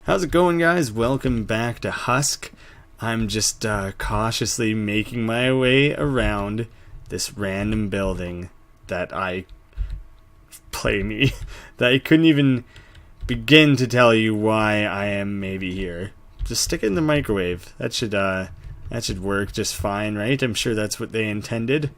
How's it going, guys? Welcome back to Husk. I'm just cautiously making my way around this random building that I that I couldn't even begin to tell you why I am maybe here. Just stick it in the microwave. That should work just fine, right? I'm sure that's what they intended.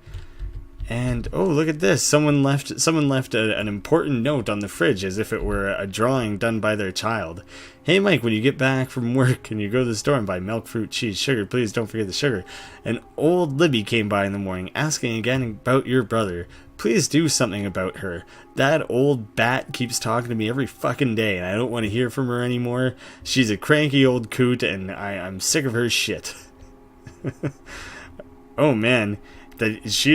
And oh, look at this! Someone left an important note on the fridge, as if it were a drawing done by their child. Hey, Mike, when you get back from work and you go to the store and buy milk, fruit, cheese, sugar, please don't forget the sugar. An old Libby came by in the morning, asking again about your brother. Please do something about her. That old bat keeps talking to me every fucking day, and I don't want to hear from her anymore. She's a cranky old coot, and I'm sick of her shit. Oh man. That she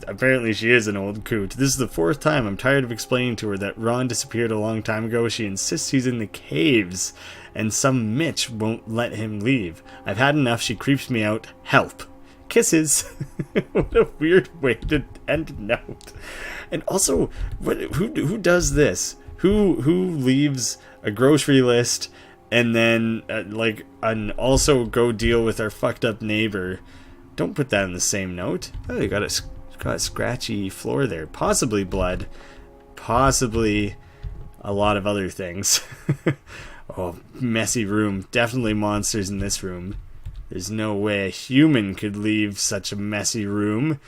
apparently she is an old coot. This is the fourth time. I'm tired of explaining to her that Ron disappeared a long time ago. She insists he's in the caves, and some Mitch won't let him leave. I've had enough. She creeps me out. Help. Kisses. What a weird way to end a note. And also, who does this? Who leaves a grocery list and then also go deal with our fucked up neighbor? Don't put that in the same note. Oh, you got a scratchy floor there. Possibly blood. Possibly a lot of other things. Oh, messy room. Definitely monsters in this room. There's no way a human could leave such a messy room.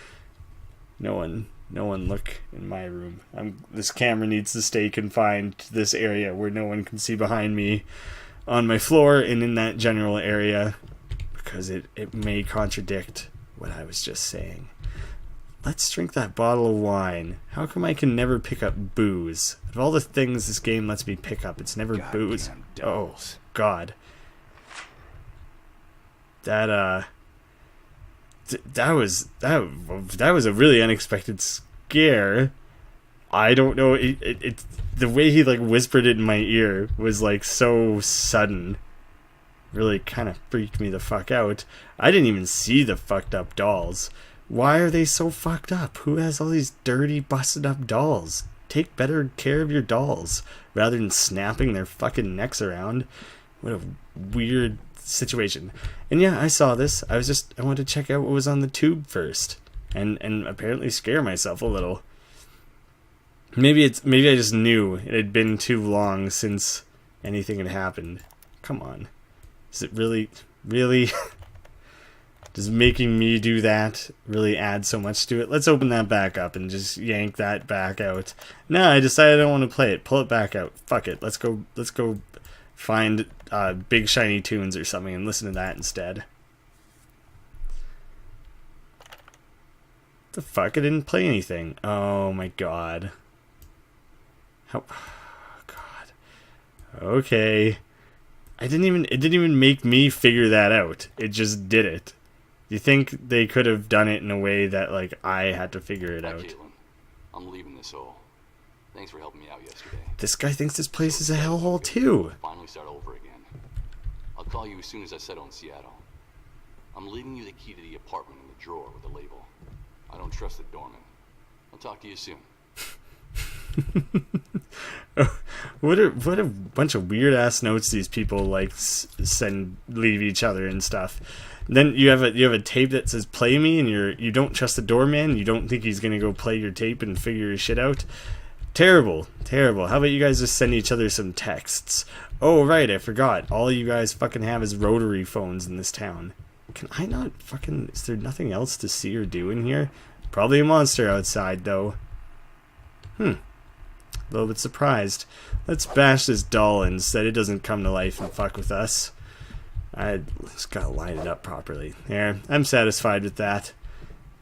No one look in my room. This camera needs to stay confined to this area where no one can see behind me on my floor and in that general area, because it may contradict what I was just saying. Let's drink that bottle of wine. How come I can never pick up booze? Of all the things this game lets me pick up, it's never booze. Oh, God. That was a really unexpected scare. I don't know, it the way he whispered it in my ear was so sudden. Really kind of freaked me the fuck out. I didn't even see the fucked up dolls. Why are they so fucked up? Who has all these dirty, busted up dolls? Take better care of your dolls rather than snapping their fucking necks around. What a weird situation. And yeah, I saw this. I wanted to check out what was on the tube first, and apparently scare myself a little. Maybe I just knew it had been too long since anything had happened. Come on. Is it really does making me do that really add so much to it? Let's open that back up and just yank that back out. No, I decided I don't want to play it. Pull it back out. Fuck it. Let's go find Big Shiny Tunes or something and listen to that instead. The fuck? I didn't play anything. Oh my god. How? Oh, god. Okay. It didn't even make me figure that out. It just did it. Do you think they could have done it in a way that I had to figure it out? Caitlin, I'm leaving this hole. Thanks for helping me out yesterday. This guy thinks this place is a hellhole too. Finally start over again. I'll call you as soon as I settle in Seattle. I'm leaving you the key to the apartment in the drawer with the label. I don't trust the doorman. I'll talk to you soon. What a bunch of weird ass notes these people leave each other and stuff. Then you have a tape that says "play me," and you don't trust the doorman. You don't think he's gonna go play your tape and figure your shit out. Terrible. How about you guys just send each other some texts? Oh right, I forgot. All you guys fucking have is rotary phones in this town. Can I not fucking? Is there nothing else to see or do in here? Probably a monster outside though. A little bit surprised. Let's bash this doll in so that it doesn't come to life and fuck with us. I just gotta line it up properly. There, I'm satisfied with that.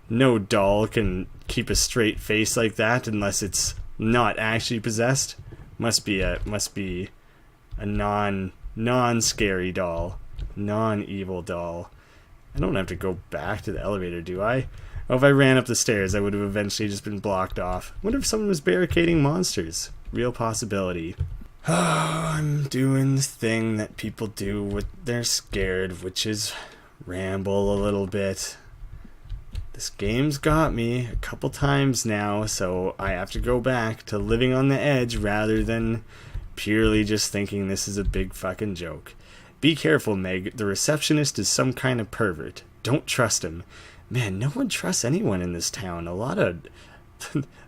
No doll can keep a straight face like that unless it's not actually possessed. Must be a non-scary doll, non-evil doll. I don't have to go back to the elevator, do I? Oh, if I ran up the stairs, I would have eventually just been blocked off. I wonder if someone was barricading monsters. Real possibility. Oh, I'm doing the thing that people do when they're scared, which is ramble a little bit. This game's got me a couple times now, so I have to go back to living on the edge rather than purely just thinking this is a big fucking joke. Be careful, Meg. The receptionist is some kind of pervert. Don't trust him. Man, no one trusts anyone in this town. A lot of...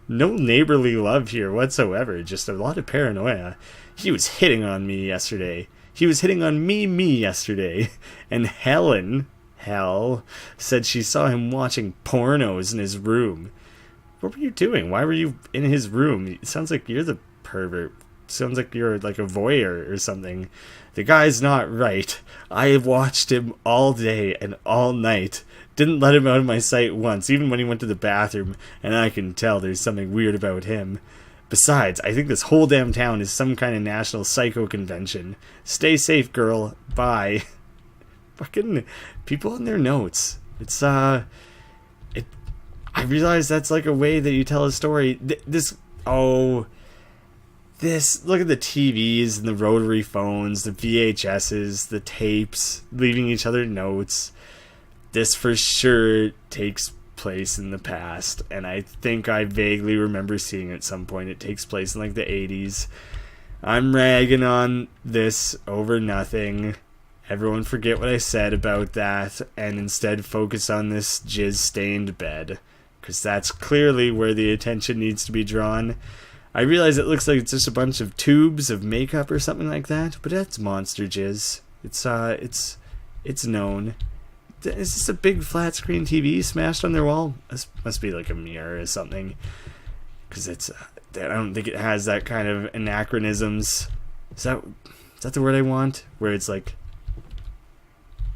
no neighborly love here whatsoever. Just a lot of paranoia. He was hitting on me yesterday. He was hitting on me yesterday. And Hell, said she saw him watching pornos in his room. What were you doing? Why were you in his room? It sounds like you're the pervert. Sounds like you're like a voyeur or something. The guy's not right. I have watched him all day and all night. Didn't let him out of my sight once, even when he went to the bathroom, and I can tell there's something weird about him. Besides, I think this whole damn town is some kind of national psycho convention. Stay safe, girl. Bye. Fucking people in their notes. It's, I realize that's like a way that you tell a story. Look at the TVs and the rotary phones, the VHSs, the tapes, leaving each other notes. This for sure takes place in the past, and I think I vaguely remember seeing it at some point. It takes place in like the 80s. I'm ragging on this over nothing. Everyone forget what I said about that, and instead focus on this jizz-stained bed, because that's clearly where the attention needs to be drawn. I realize it looks like it's just a bunch of tubes of makeup or something like that, but that's monster jizz. It's known. Is this a big flat screen TV smashed on their wall? This must be like a mirror or something, because I don't think it has that kind of anachronisms. Is that the word I want? Where it's like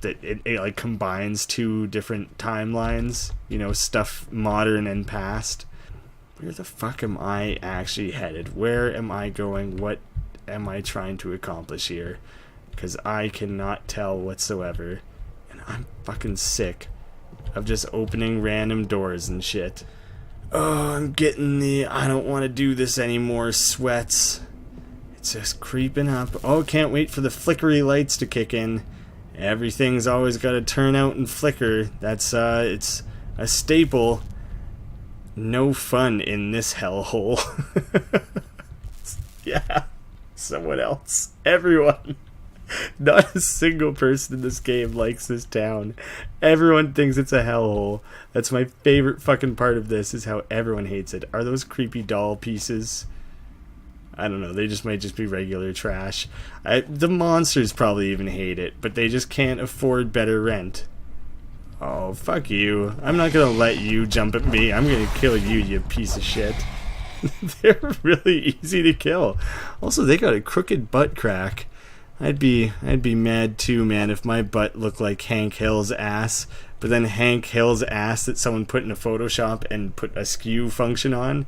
that it like combines two different timelines, stuff modern and past. Where the fuck am I actually headed? Where am I going? What am I trying to accomplish here? Because I cannot tell whatsoever. And I'm fucking sick of just opening random doors and shit. Oh, I'm getting the I don't want to do this anymore sweats. It's just creeping up. Oh, can't wait for the flickery lights to kick in. Everything's always got to turn out and flicker. That's, it's a staple. No fun in this hellhole. Yeah, someone else. Everyone. Not a single person in this game likes this town. Everyone thinks it's a hellhole. That's my favorite fucking part of this, is how everyone hates it. Are those creepy doll pieces? I don't know, they might just be regular trash. The monsters probably even hate it, but they just can't afford better rent. Oh, fuck you. I'm not gonna let you jump at me. I'm gonna kill you, you piece of shit. They're really easy to kill. Also, they got a crooked butt crack. I'd be mad too, man, if my butt looked like Hank Hill's ass, but then Hank Hill's ass that someone put in a Photoshop and put a skew function on.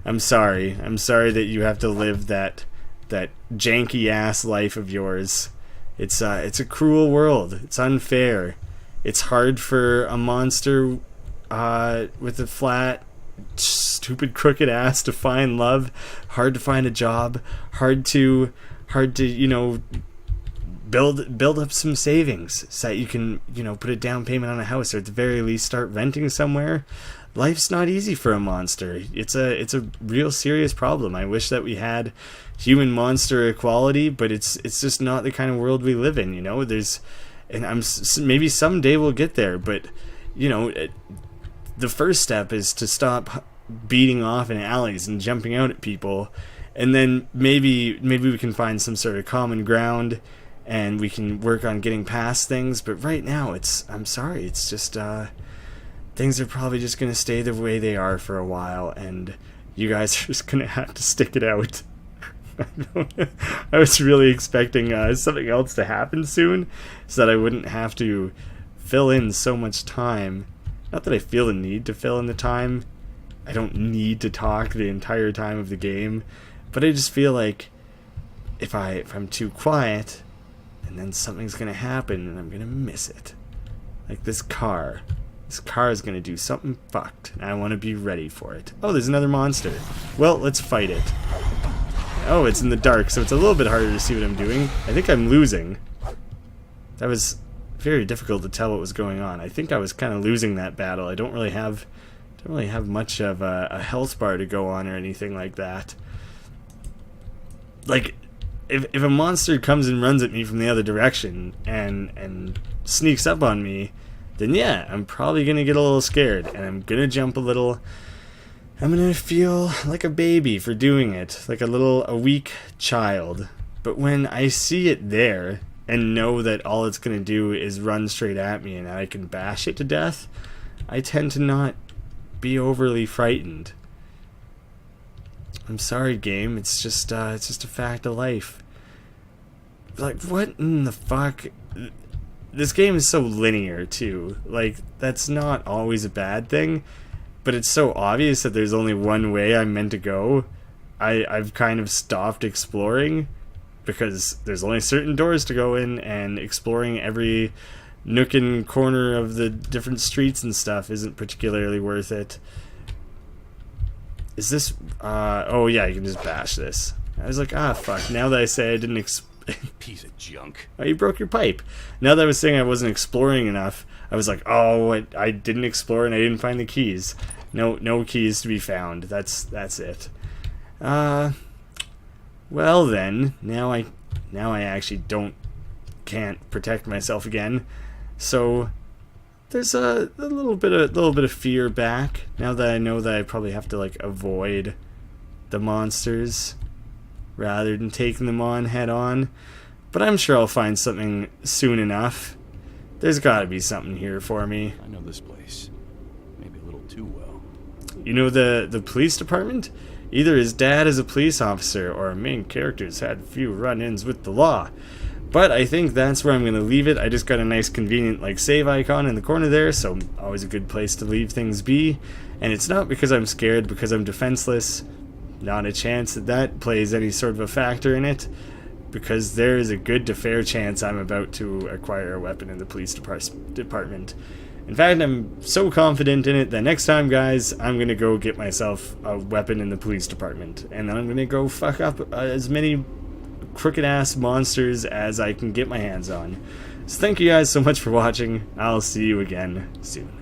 I'm sorry. I'm sorry that you have to live that janky ass life of yours. It's a cruel world. It's unfair. It's hard for a monster with a flat, stupid, crooked ass to find love. Hard to find a job. Hard to build up some savings so that you can put a down payment on a house, or at the very least start renting somewhere. Life's not easy for a monster. It's a real serious problem. I wish that we had human monster equality, but it's just not the kind of world we live in. Maybe someday we'll get there, but the first step is to stop beating off in alleys and jumping out at people, and then maybe we can find some sort of common ground and we can work on getting past things. But right now, I'm sorry, it's just things are probably just going to stay the way they are for a while, and you guys are just going to have to stick it out. I was really expecting something else to happen soon, so that I wouldn't have to fill in so much time. Not that I feel the need to fill in the time. I don't need to talk the entire time of the game, but I just feel like if I'm too quiet, and then something's going to happen and I'm going to miss it. Like this car. This car is going to do something fucked, and I want to be ready for it. Oh, there's another monster. Well, let's fight it. Oh, it's in the dark, so it's a little bit harder to see what I'm doing. I think I'm losing. That was very difficult to tell what was going on. I think I was kind of losing that battle. I don't really have much of a health bar to go on or anything like that. Like, if a monster comes and runs at me from the other direction and sneaks up on me, then yeah, I'm probably gonna get a little scared and I'm gonna jump a little. I'm gonna feel like a baby for doing it, like a weak child. But when I see it there and know that all it's gonna do is run straight at me and I can bash it to death, I tend to not be overly frightened. I'm sorry, game. It's just a fact of life. Like, what in the fuck? This game is so linear too. Like, that's not always a bad thing, but it's so obvious that there's only one way I'm meant to go. I've kind of stopped exploring because there's only certain doors to go in, and exploring every nook and corner of the different streets and stuff isn't particularly worth it. Is this oh yeah, you can just bash this. I was like, fuck, now that I say I didn't Piece of junk. Oh, you broke your pipe. Now that I was saying I wasn't exploring enough, I was like, oh, I didn't explore and I didn't find the keys. No keys to be found. That's it. Well then, now I actually can't protect myself again. So there's a little bit of fear back now that I know that I probably have to like avoid the monsters rather than taking them on head on. But I'm sure I'll find something soon enough. There's gotta be something here for me. I know this place. Maybe a little too well. You know the police department? Either his dad is a police officer or our main character's had a few run-ins with the law. But I think that's where I'm going to leave it. I just got a nice convenient like save icon in the corner there, so always a good place to leave things be. And it's not because I'm scared, because I'm defenseless. Not a chance that plays any sort of a factor in it, because there is a good to fair chance I'm about to acquire a weapon in the police department. In fact, I'm so confident in it that next time, guys, I'm going to go get myself a weapon in the police department. And then I'm going to go fuck up as many crooked-ass monsters as I can get my hands on. So thank you guys so much for watching. I'll see you again soon.